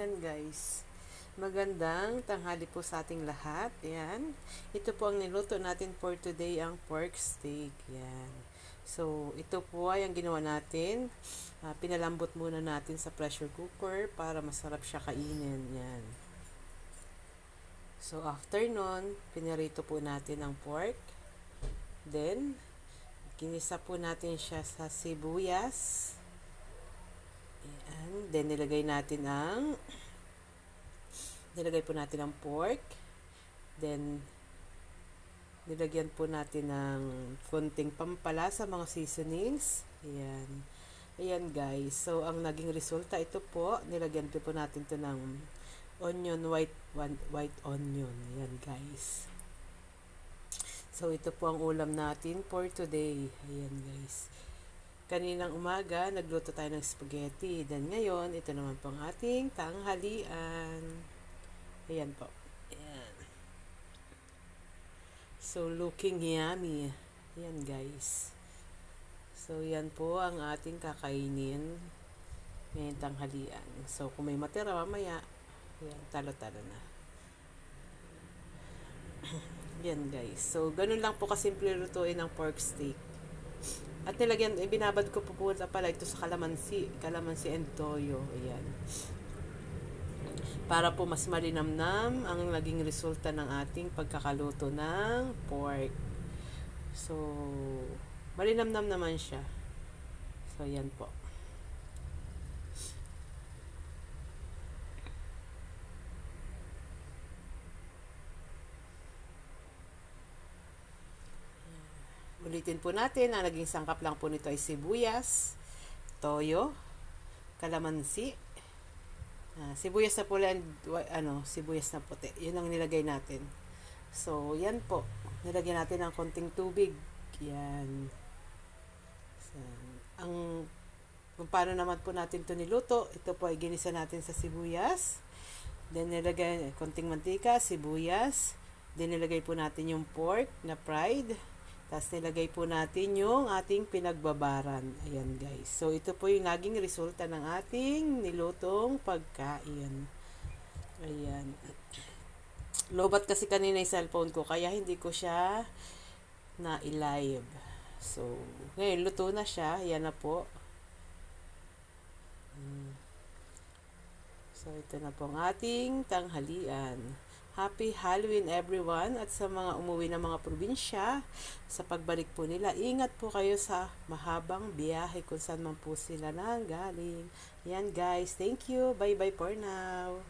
Ayan guys, magandang tanghali po sa ating lahat. Ayan, ito po ang niluto natin for today, ang pork steak. Ayan. So, ito po ay ang ginawa natin. Pinalambot muna natin sa pressure cooker para masarap siya kainin. Ayan. So, after nun, pinarito po natin ang pork. Then, ginisa po natin siya sa sibuyas. Ayan. Then, nilagay po natin ang pork. Then, nilagyan po natin ng konting pampalasa, mga seasonings. Ayan. Ayan guys. So, ang naging resulta, ito po, nilagyan po natin to ng onion, white onion. Ayan guys. So, ito po ang ulam natin for today. Ayan guys. Kaninang umaga, nagluto tayo ng spaghetti. Then ngayon, ito naman po ang ating tanghalian. Ayan po. Ayan. So, looking yummy. Ayan guys. So, yan po ang ating kakainin ngayong tanghalian. So, kung may matira mamaya, ayan, talo-talo na. Yan guys. So, ganun lang po kasimple lutuin ang pork steak. At nilagyan, binabad ko po pala ito sa kalamansi and toyo. Ayan. Para po mas malinamnam ang naging resulta ng ating pagkakaluto ng pork. So, malinamnam naman siya. So, ayan po. Ulitin po natin, ang naging sangkap lang po nito ay sibuyas, toyo, kalamansi, sibuyas na pula and sibuyas na puti. Yun ang nilagay natin. So, yan po. Nilagyan natin ng konting tubig. Yan. So, kung paano naman po natin ito niluto, ito po ay ginisa natin sa sibuyas. Then, nilagay konting mantika, sibuyas. Then, nilagay po natin yung pork na fried. Tapos nilagay po natin yung ating pinagbabaran. Ayan guys. So ito po yung naging resulta ng ating nilutong pagkain. Ayan. Lobat kasi kanina yung cellphone ko kaya hindi ko siya na-live. So ngayon luto na siya. Ayan na po. So ito na po ang ating tanghalian. Happy Halloween everyone, at sa mga umuwi ng mga probinsya, sa pagbalik po nila, ingat po kayo sa mahabang biyahe kung saan man po sila nanggaling. Yan guys, thank you, bye bye for now.